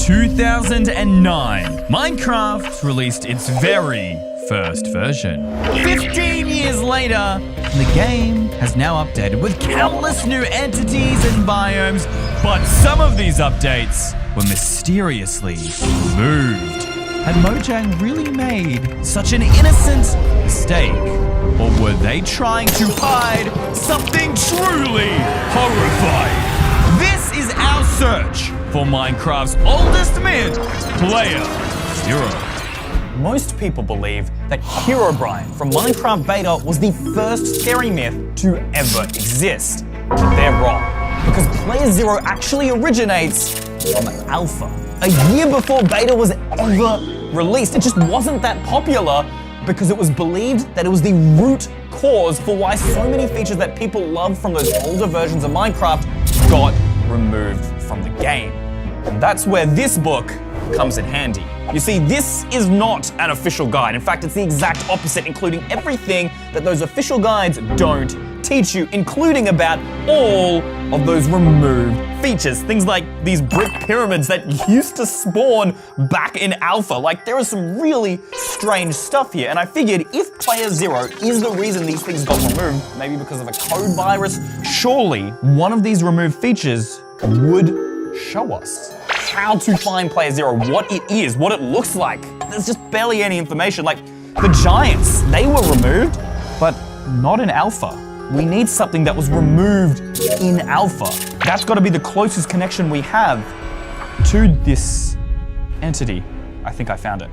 2009, Minecraft released its very first version. 15 years later, the game has now updated with countless new entities and biomes, but some of these updates were mysteriously removed. Had Mojang really made such an innocent mistake? Or were they trying to hide something truly horrifying? This is our search for Minecraft's oldest myth, Player Zero. Most people believe that Herobrine from Minecraft Beta was the first scary myth to ever exist. But they're wrong, because Player Zero actually originates from Alpha. A year before Beta was ever released. It just wasn't that popular because it was believed that it was the root cause for why so many features that people love from those older versions of Minecraft got removed from the game. And that's where this book comes in handy. You see, this is not an official guide. In fact, it's the exact opposite, including everything that those official guides don't teach you, including about all of those removed features. Things like these brick pyramids that used to spawn back in Alpha. Like, there is some really strange stuff here. And I figured if Player Zero is the reason these things got removed, maybe because of a code virus, surely one of these removed features would show us how to find Player Zero, what it is, what it looks like. There's just barely any information. Like, the giants, they were removed, but not in Alpha. We need something that was removed in Alpha. That's got to be the closest connection we have to this entity. I think I found it.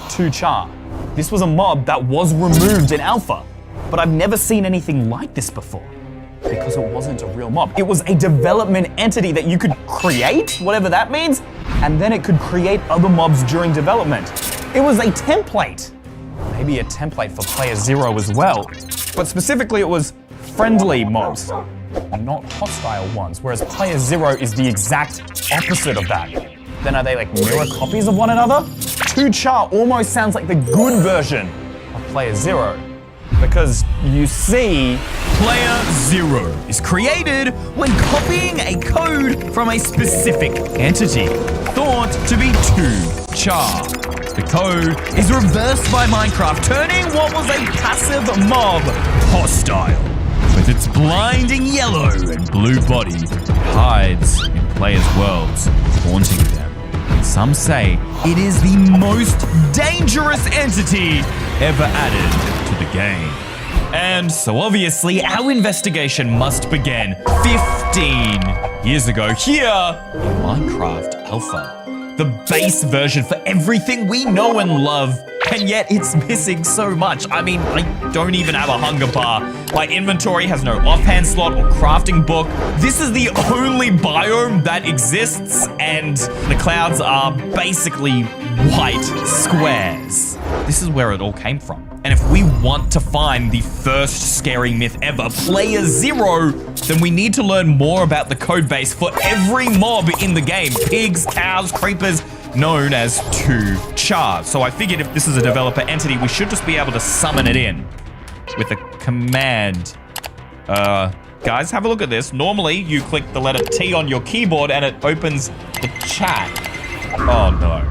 2char. This was a mob that was removed in Alpha, but I've never seen anything like this before because it wasn't a real mob. It was a development entity that you could create, whatever that means, and then it could create other mobs during development. It was a template. Maybe a template for Player Zero as well, but specifically it was friendly mobs, not hostile ones, whereas Player Zero is the exact opposite of that. Then are they like mirror copies of one another? 2char almost sounds like the good version of Player Zero, because you see, Player Zero is created when copying a code from a specific entity, thought to be 2char. The code is reversed by Minecraft, turning what was a passive mob hostile. With its blinding yellow and blue body, it hides in players' worlds, haunting them. Some say it is the most dangerous entity ever added to the game. And so obviously our investigation must begin 15 years ago here in Minecraft Alpha. The base version for everything we know and love, and yet it's missing so much. I mean, I don't even have a hunger bar. My inventory has no offhand slot or crafting book. This is the only biome that exists, and the clouds are basically white squares. This is where it all came from. And if we want to find the first scary myth ever, Player Zero, then we need to learn more about the code base for every mob in the game. Pigs, cows, creepers, known as 2char. So I figured if this is a developer entity, we should just be able to summon it in with a command. Guys, have a look at this. Normally, you click the letter T on your keyboard and it opens the chat. Oh no.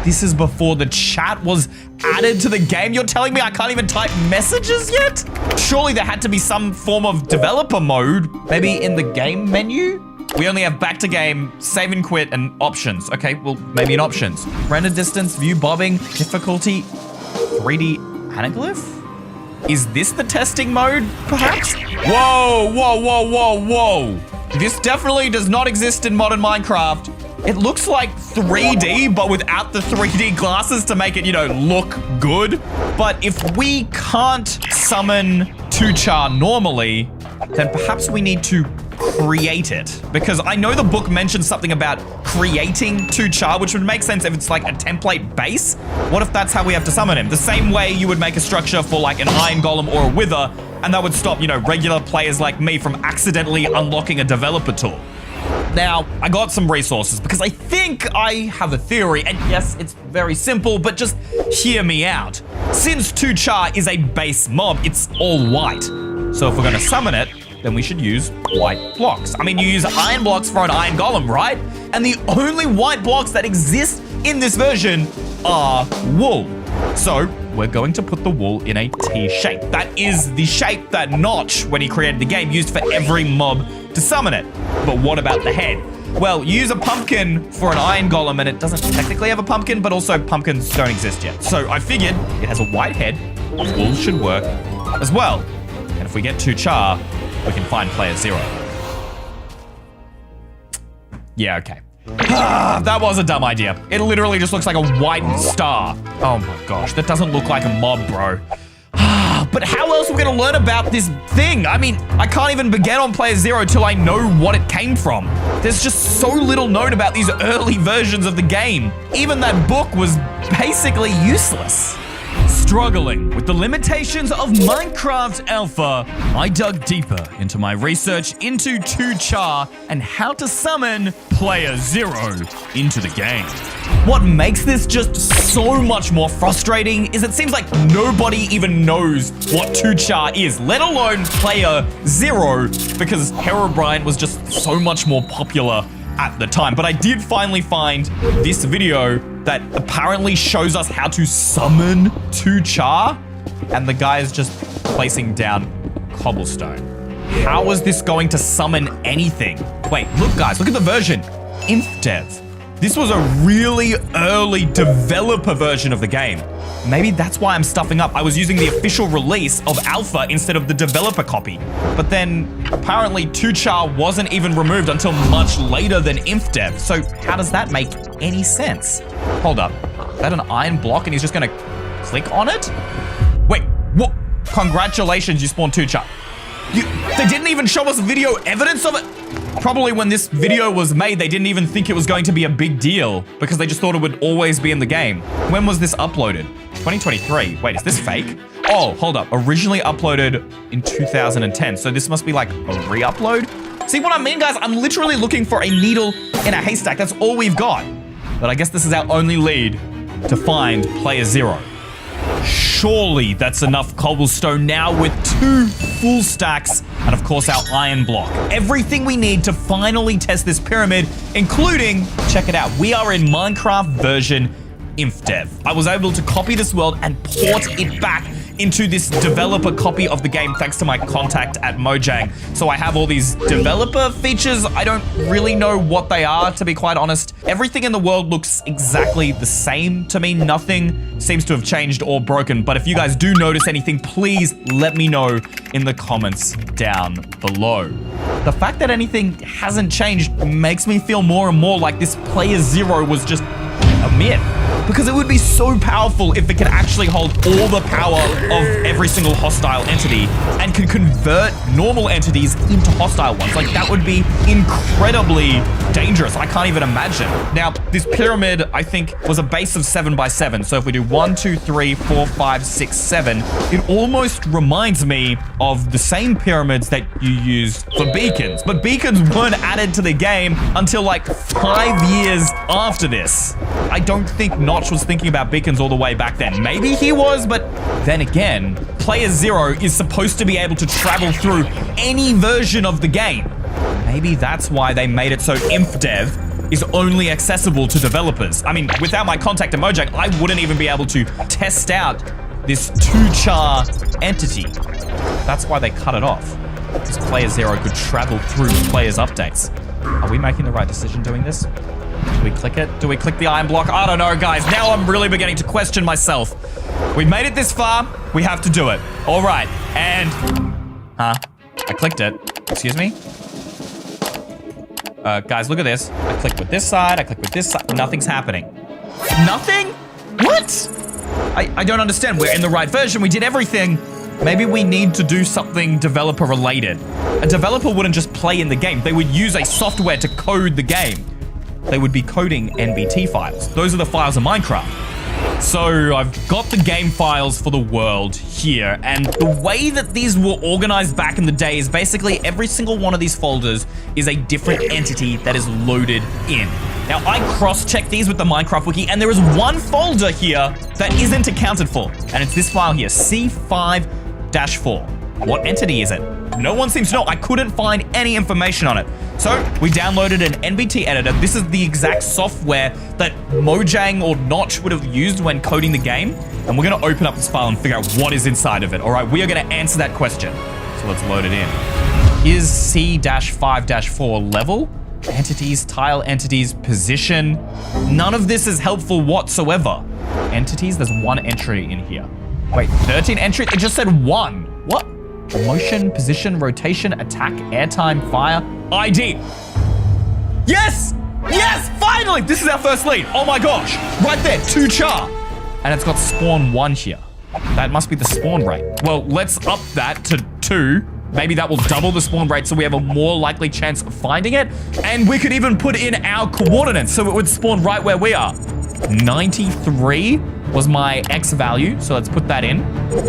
This is before the chat was added to the game? You're telling me I can't even type messages yet? Surely there had to be some form of developer mode, maybe in the game menu? We only have back to game, save and quit, and options. Okay, well, maybe in options. Render distance, view bobbing, difficulty, 3D anaglyph? Is this the testing mode, perhaps? Whoa, whoa, whoa, whoa, whoa. This definitely does not exist in modern Minecraft. It looks like 3D, but without the 3D glasses to make it, you know, look good. But if we can't summon 2char normally, then perhaps we need to create it. Because I know the book mentions something about creating 2char, which would make sense if it's like a template base. What if that's how we have to summon him? The same way you would make a structure for like an iron golem or a wither, and that would stop, you know, regular players like me from accidentally unlocking a developer tool. Now, I got some resources because I think I have a theory, and yes, it's very simple, but just hear me out. Since 2char is a base mob, it's all white. So if we're gonna summon it, then we should use white blocks. I mean, you use iron blocks for an iron golem, right? And the only white blocks that exist in this version are wool. So we're going to put the wool in a T shape. That is the shape that Notch, when he created the game, used for every mob to summon it. But what about the head? Well, you use a pumpkin for an iron golem and it doesn't technically have a pumpkin, but also pumpkins don't exist yet. So I figured it has a white head, wool should work as well. And if we get 2 char, we can find player 0. Yeah, okay. That was a dumb idea. It literally just looks like a white star. Oh my gosh, that doesn't look like a mob, bro. But how else are we gonna learn about this thing? I mean, I can't even begin on player 0 till I know what it came from. There's just so little known about these early versions of the game. Even that book was basically useless. Struggling with the limitations of Minecraft Alpha, I dug deeper into my research into 2 char and how to summon player 0 into the game. What makes this just so much more frustrating is it seems like nobody even knows what 2 char is, let alone player 0, because Herobrine was just so much more popular at the time. But I did finally find this video that apparently shows us how to summon 2 char, and the guy is just placing down cobblestone. How is this going to summon anything? Wait, look guys, look at the version. InfDev. This was a really early developer version of the game. Maybe that's why I'm stuffing up. I was using the official release of Alpha instead of the developer copy. But then apparently 2 char wasn't even removed until much later than InfDev. So how does that make any sense? Hold up, is that an iron block and he's just gonna click on it? Wait, what? Congratulations, you spawned 2 char. They didn't even show us video evidence of it? Probably when this video was made, they didn't even think it was going to be a big deal because they just thought it would always be in the game. When was this uploaded? 2023. Wait, is this fake? Oh, hold up. Originally uploaded in 2010. So this must be like a re-upload? See what I mean, guys? I'm literally looking for a needle in a haystack. That's all we've got. But I guess this is our only lead to find player 0. Surely that's enough cobblestone now with 2 full stacks and of course our iron block. Everything we need to finally test this pyramid, including, check it out, we are in Minecraft version InfDev. I was able to copy this world and port it back into this developer copy of the game thanks to my contact at Mojang. So I have all these developer features. I don't really know what they are, to be quite honest. Everything in the world looks exactly the same to me. Nothing seems to have changed or broken. But if you guys do notice anything, please let me know in the comments down below. The fact that anything hasn't changed makes me feel more and more like this player 0 was just a myth. Because it would be so powerful if it could actually hold all the power of every single hostile entity and could convert normal entities into hostile ones. Like, that would be incredibly dangerous. I can't even imagine. Now, this pyramid, I think, was a base of 7 by 7. So if we do 1, 2, 3, 4, 5, 6, 7, it almost reminds me of the same pyramids that you used for beacons. But beacons weren't added to the game until like 5 years after this. I don't think Notch was thinking about beacons all the way back then. Maybe he was, but then again, player 0 is supposed to be able to travel through any version of the game. Maybe that's why they made it so InfDev is only accessible to developers. I mean, without my contact at Mojang, I wouldn't even be able to test out this 2 char entity. That's why they cut it off. Because player 0 could travel through players' updates. Are we making the right decision doing this? Do we click it? Do we click the iron block? I don't know, guys. Now I'm really beginning to question myself. We've made it this far. We have to do it. All right. And... I clicked it. Excuse me? Guys, look at this. I clicked with this side. I clicked with this side. Nothing's happening. Nothing? What? I don't understand. We're in the right version. We did everything. Maybe we need to do something developer related. A developer wouldn't just play in the game. They would use a software to code the game. They would be coding NBT files. Those are the files of Minecraft. So I've got the game files for the world here, and the way that these were organized back in the day is basically every single one of these folders is a different entity that is loaded in. Now, I cross-checked these with the Minecraft wiki, and there is one folder here that isn't accounted for, and it's this file here, C5-4. What entity is it? No one seems to know. I couldn't find any information on it. So we downloaded an NBT editor. This is the exact software that Mojang or Notch would have used when coding the game. And we're gonna open up this file and figure out what is inside of it. All right, we are gonna answer that question. So let's load it in. Is C-5-4 level? Entities, tile entities, position. None of this is helpful whatsoever. Entities, there's one entry in here. Wait, 13 entries? It just said one. What? Motion, position, rotation, attack, airtime, fire, ID. Yes! Yes, finally! This is our first lead. Oh my gosh. Right there, 2 char. And it's got spawn 1 here. That must be the spawn rate. Well, let's up that to 2. Maybe that will double the spawn rate so we have a more likely chance of finding it. And we could even put in our coordinates so it would spawn right where we are. 93 was my X value, so let's put that in.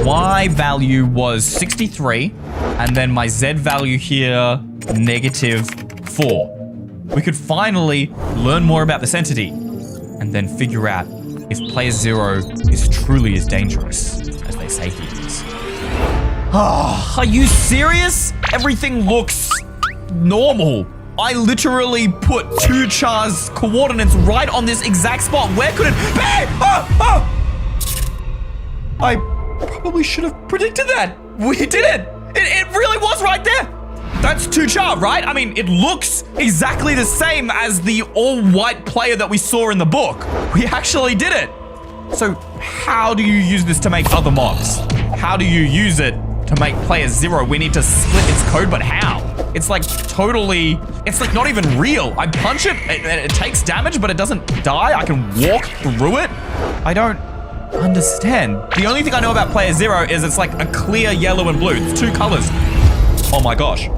Y value was 63, and then my Z value here, -4. We could finally learn more about this entity and then figure out if player 0 is truly as dangerous as they say he is. Oh, are you serious? Everything looks normal. I literally put 2 char's coordinates right on this exact spot. Where could it be? Oh! I probably should have predicted that. We did it. It really was right there. That's 2 char, right? I mean, it looks exactly the same as the all-white player that we saw in the book. We actually did it. So how do you use this to make other mobs? How do you use it to make player 0? We need to split its code, but how? It's like totally, it's like not even real. I punch it, it takes damage, but it doesn't die. I can walk through it. I don't understand. The only thing I know about player 0 is it's like a clear yellow and blue. It's 2 colors. Oh my gosh.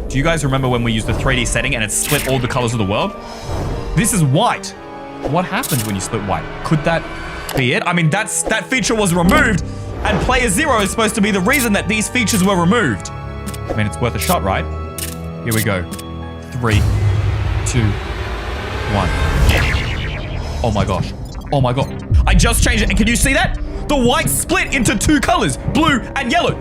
Do you guys remember when we used the 3D setting and it split all the colors of the world? This is white. What happens when you split white? Could that be it? I mean, that feature was removed, and player 0 is supposed to be the reason that these features were removed. I mean, it's worth a shot, right? Here we go. 3, 2, 1. Oh my gosh. Oh my god. I just changed it, and can you see that? The white split into 2 colors, blue and yellow.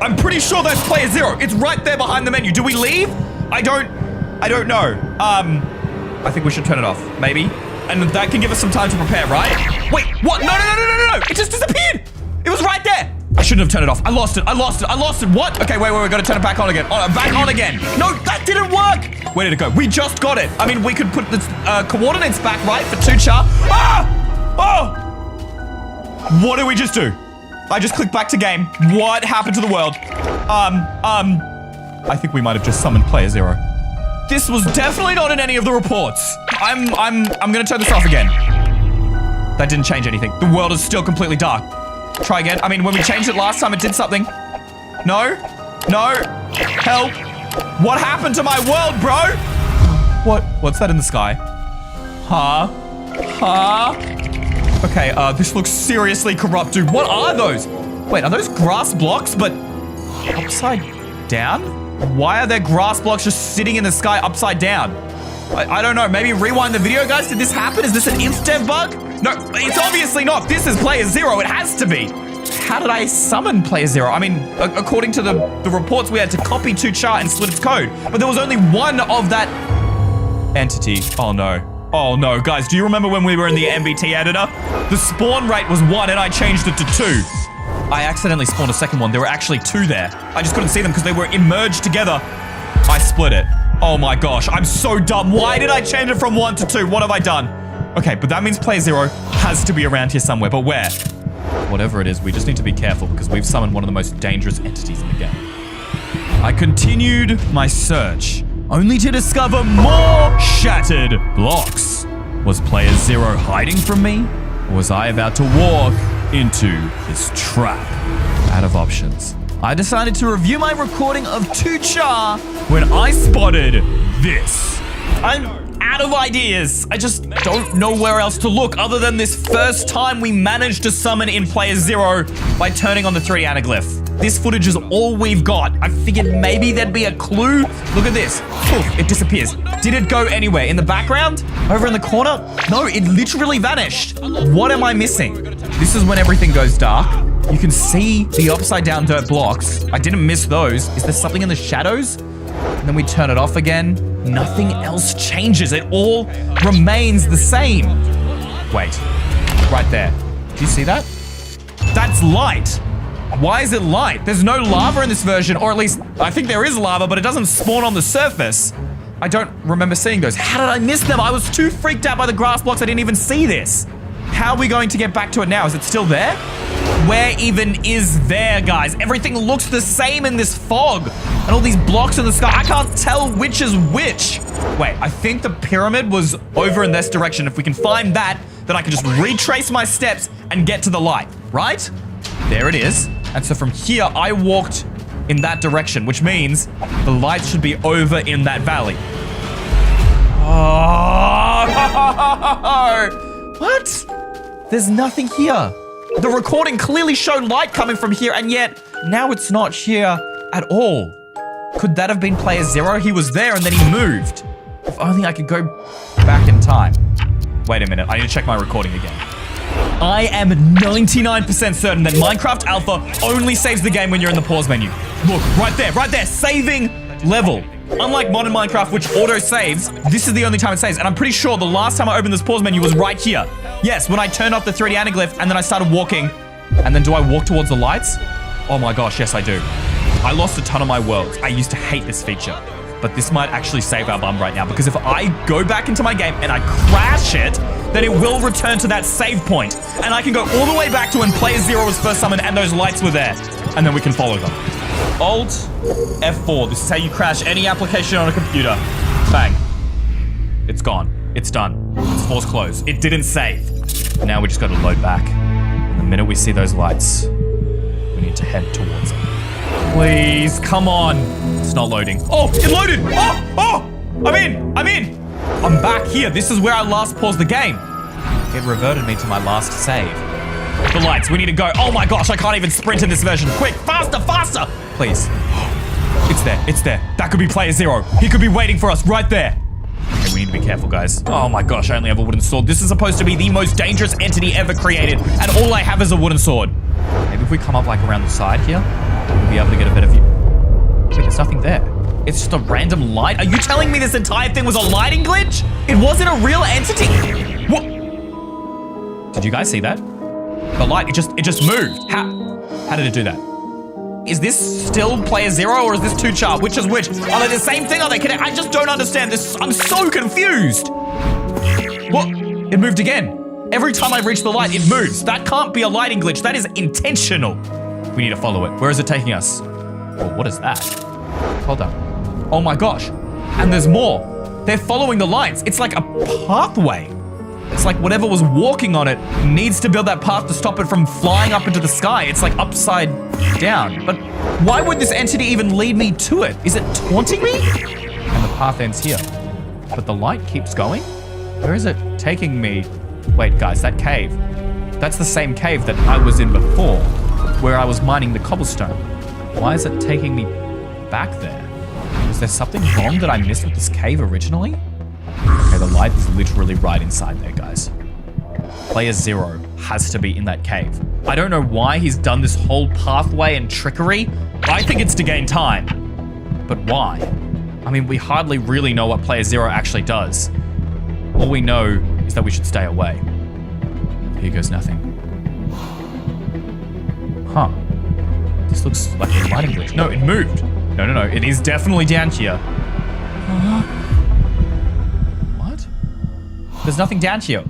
I'm pretty sure that's player 0. It's right there behind the menu. Do we leave? I don't know. I think we should turn it off, maybe. And that can give us some time to prepare, right? Wait, what? No. It just disappeared. It was right there. I shouldn't have turned it off. I lost it. What? Okay, wait, we gotta turn it back on again. Oh, back on again. No, that didn't work. Where did it go? We just got it. I mean, we could put the coordinates back, right, for 2 char. Ah! Oh! What did we just do? I just clicked back to game. What happened to the world? I think we might have just summoned player 0. This was definitely not in any of the reports. I'm gonna turn this off again. That didn't change anything. The world is still completely dark. Try again. I mean, when we changed it last time, it did something. No. Help. What happened to my world, bro? What's that in the sky? Huh? Okay, this looks seriously corrupt, dude. What are those? Wait, are those grass blocks, but upside down? Why are there grass blocks just sitting in the sky upside down? I don't know. Maybe rewind the video, guys. Did this happen? Is this an inf-dev bug? No, it's obviously not. This is player 0. It has to be. How did I summon player 0? I mean, according to the reports, we had to copy 2 char and split its code. But there was only one of that entity. Oh, no. Oh, no. Guys, do you remember when we were in the MBT editor? The spawn rate was 1 and I changed it to 2. I accidentally spawned a second one. There were actually 2 there. I just couldn't see them because they were merged together. I split it. Oh my gosh, I'm so dumb. Why did I change it from 1 to 2? What have I done? Okay, but that means player 0 has to be around here somewhere, but where? Whatever it is, we just need to be careful because we've summoned one of the most dangerous entities in the game. I continued my search, only to discover more shattered blocks. Was player 0 hiding from me? Or was I about to walk into his trap? Out of options, I decided to review my recording of 2 char when I spotted this. I'm out of ideas. I just don't know where else to look other than this first time we managed to summon in player 0 by turning on the 3D anaglyph. This footage is all we've got. I figured maybe there'd be a clue. Look at this. Poof, it disappears. Did it go anywhere? In the background? Over in the corner? No, it literally vanished. What am I missing? This is when everything goes dark. You can see the upside down dirt blocks. I didn't miss those. Is there something in the shadows? And then we turn it off again. Nothing else changes. It all remains the same. Wait, right there. Do you see that? That's light. Why is it light? There's no lava in this version, or at least I think there is lava, but it doesn't spawn on the surface. I don't remember seeing those. How did I miss them? I was too freaked out by the grass blocks. I didn't even see this. How are we going to get back to it now? Is it still there? Where even is there, guys? Everything looks the same in this fog. And all these blocks in the sky. I can't tell which is which. Wait, I think the pyramid was over in this direction. If we can find that, then I can just retrace my steps and get to the light, right? There it is. And so from here, I walked in that direction, which means the light should be over in that valley. Oh, what? There's nothing here. The recording clearly showed light coming from here, and yet now it's not here at all. Could that have been player 0? He was there and then he moved. If only I could go back in time. Wait a minute, I need to check my recording again. I am 99% certain that Minecraft Alpha only saves the game when you're in the pause menu. Look, right there, saving level. Unlike modern Minecraft, which auto-saves, this is the only time it saves. And I'm pretty sure the last time I opened this pause menu was right here. Yes, when I turned off the 3D anaglyph and then I started walking. And then do I walk towards the lights? Oh my gosh, yes I do. I lost a ton of my worlds. I used to hate this feature. But this might actually save our bum right now, because if I go back into my game and I crash it, then it will return to that save point. And I can go all the way back to when player 0 was first summoned and those lights were there. And then we can follow them. Alt F4. This is how you crash any application on a computer. Bang. It's gone. It's done. It's forced close. It didn't save. Now we just got to load back. And the minute we see those lights, we need to head towards them. Please, come on. It's not loading. Oh, it loaded. Oh, I'm in. I'm back here. This is where I last paused the game. It reverted me to my last save. The lights, we need to go. Oh my gosh, I can't even sprint in this version. Quick, faster. Please. It's there. That could be player 0. He could be waiting for us right there. Okay, we need to be careful, guys. Oh my gosh, I only have a wooden sword. This is supposed to be the most dangerous entity ever created, and all I have is a wooden sword. Maybe if we come up like around the side here, we'll be able to get a better view. Wait, there's nothing there. It's just a random light. Are you telling me this entire thing was a lighting glitch? It wasn't a real entity. What? Did you guys see that? The light, it just moved. How did it do that? Is this still player 0 or is this 2char? Which is which? Are they the same thing? Are they connected? I just don't understand this. I'm so confused. What? It moved again. Every time I reach the light, it moves. That can't be a lighting glitch. That is intentional. We need to follow it. Where is it taking us? Oh, what is that? Hold up. Oh my gosh. And there's more. They're following the lights. It's like a pathway. It's like whatever was walking on it needs to build that path to stop it from flying up into the sky. It's like upside down. But why would this entity even lead me to it? Is it taunting me? And the path ends here. But the light keeps going? Where is it taking me? Wait, guys, that cave. That's the same cave that I was in before, where I was mining the cobblestone. Why is it taking me back there? Is there something wrong that I missed with this cave originally? Okay, the light is literally right inside there, guys. Player 0 has to be in that cave. I don't know why he's done this whole pathway and trickery. I think it's to gain time. But why? I mean, we hardly really know what player 0 actually does. All we know is that we should stay away. Here goes nothing. Huh. This looks like a lighting glitch. No, it moved. No. It is definitely down here. What? There's nothing down here.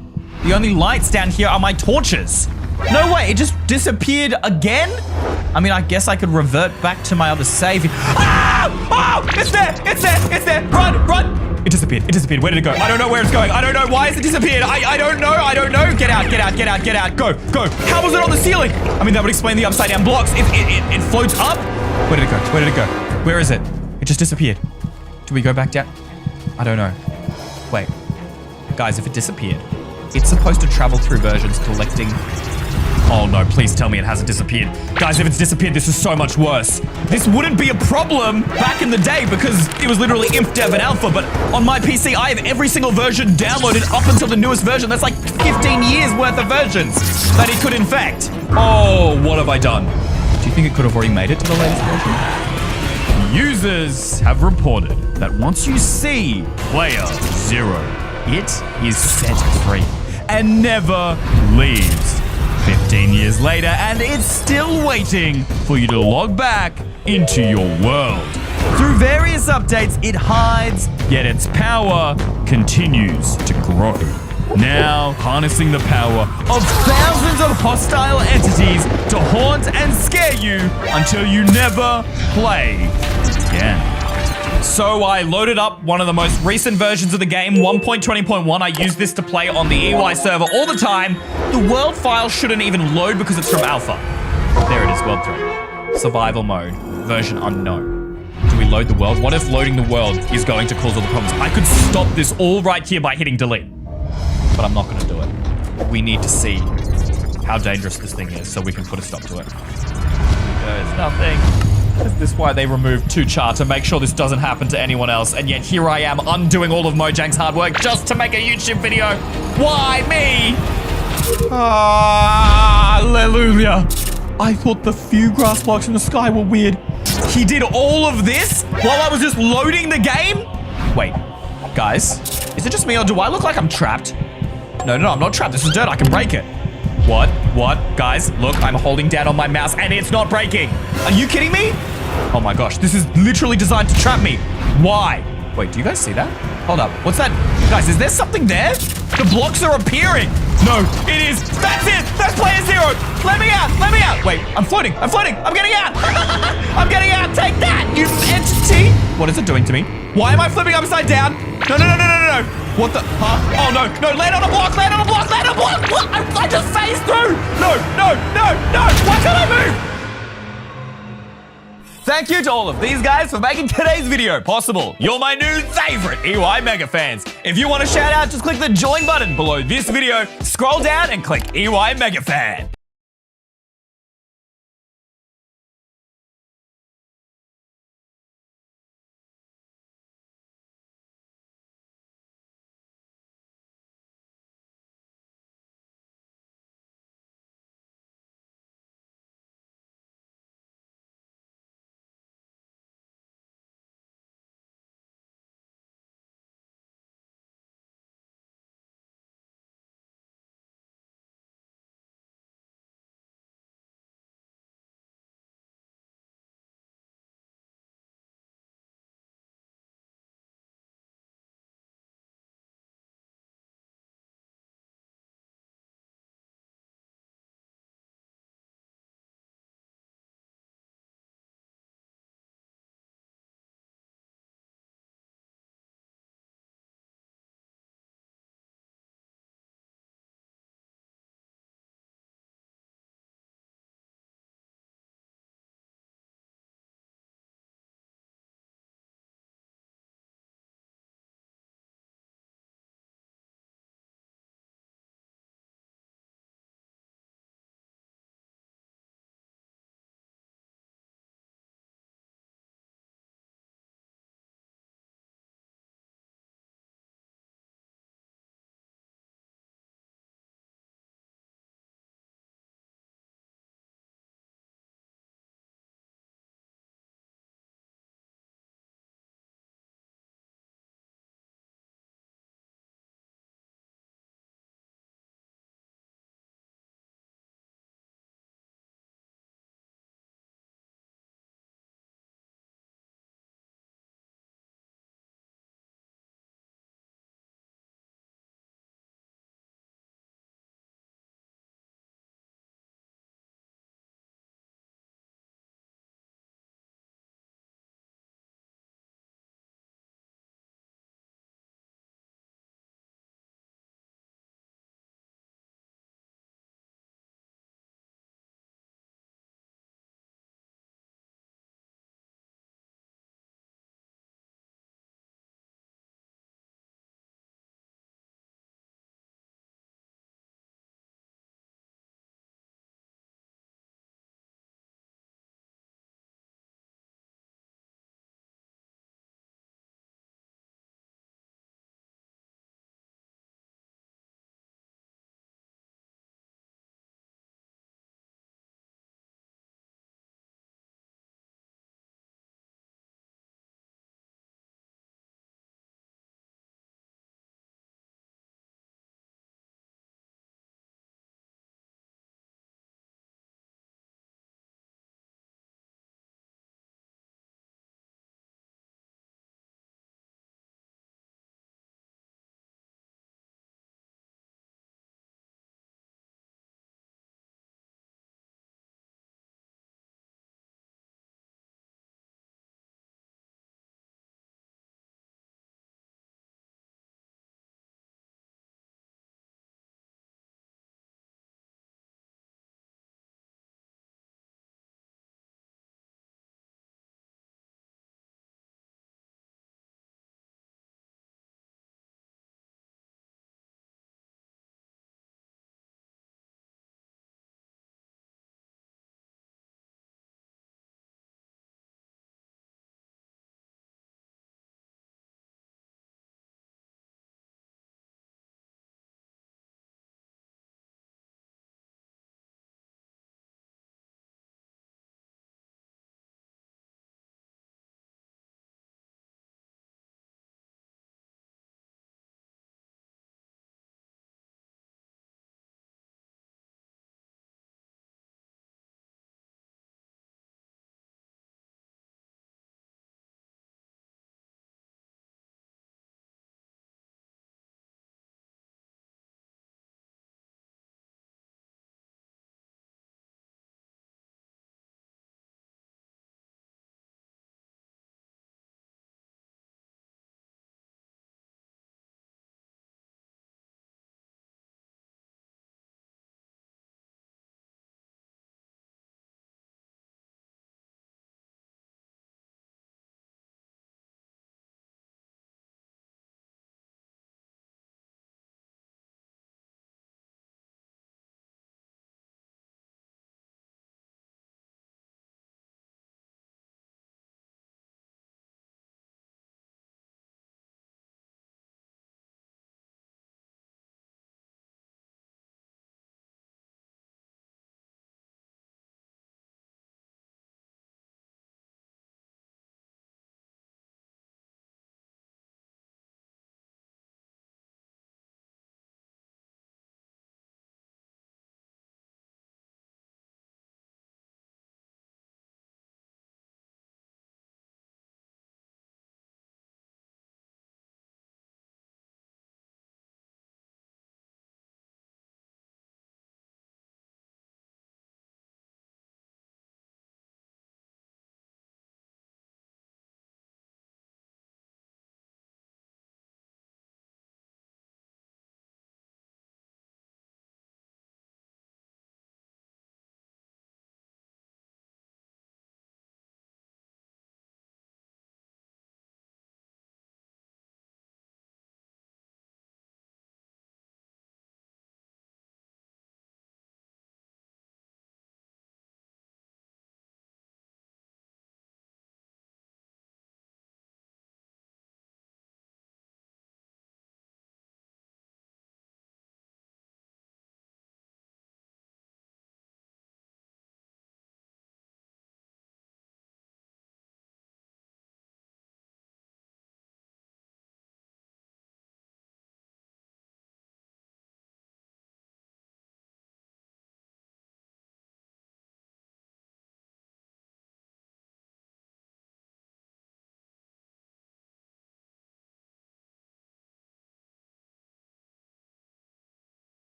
The only lights down here are my torches. No way, it just disappeared again? I mean, I guess I could revert back to my other save. Ah! Oh, it's there. Run. It disappeared. Where did it go? I don't know where it's going. I don't know. Why has it disappeared? I don't know. Get out. Go. How was it on the ceiling? I mean, that would explain the upside down blocks. It floats up. Where did it go? Where is it? It just disappeared. Do we go back down? I don't know. Wait. Guys, if it disappeared, it's supposed to travel through versions collecting Oh no, please tell me it hasn't disappeared. Guys, if it's disappeared, this is so much worse. This wouldn't be a problem back in the day because it was literally inf dev and alpha, but on my PC, I have every single version downloaded up until the newest version. That's like 15 years worth of versions that it could infect. Oh, what have I done? Do you think it could have already made it to the latest version? Users have reported that once you see player 0, it is set free and never leaves. 15 years later, and it's still waiting for you to log back into your world. Through various updates, it hides, yet its power continues to grow. Now, harnessing the power of thousands of hostile entities to haunt and scare you until you never play again. So I loaded up one of the most recent versions of the game, 1.20.1. I use this to play on the EY server all the time. The world file shouldn't even load because it's from alpha. There it is, world 3. Survival mode, version unknown. Do we load the world? What if loading the world is going to cause all the problems? I could stop this all right here by hitting delete, but I'm not going to do it. We need to see how dangerous this thing is so we can put a stop to it. There's nothing. Is this why they removed 2char to make sure this doesn't happen to anyone else? And yet here I am undoing all of Mojang's hard work just to make a YouTube video. Why me? Hallelujah. I thought the few grass blocks in the sky were weird. He did all of this while I was just loading the game? Wait, guys, is it just me or do I look like I'm trapped? No, I'm not trapped. This is dirt. I can break it. What? Guys, look, I'm holding down on my mouse and it's not breaking. Are you kidding me? Oh my gosh, this is literally designed to trap me. Why? Wait, do you guys see that? Hold up, what's that? Guys, is there something there? The blocks are appearing. No, it is. That's it. That's player 0. Let me out. Wait, I'm floating. I'm getting out. I'm getting out. Take that, you entity. What is it doing to me? Why am I flipping upside down? No. What the? Huh? Oh, no. Land on a block. What? I just phased through. No. Why can't I move? Thank you to all of these guys for making today's video possible. You're my new favorite EY Mega fans. If you want a shout out, just click the join button below this video, scroll down and click EY Mega Fan.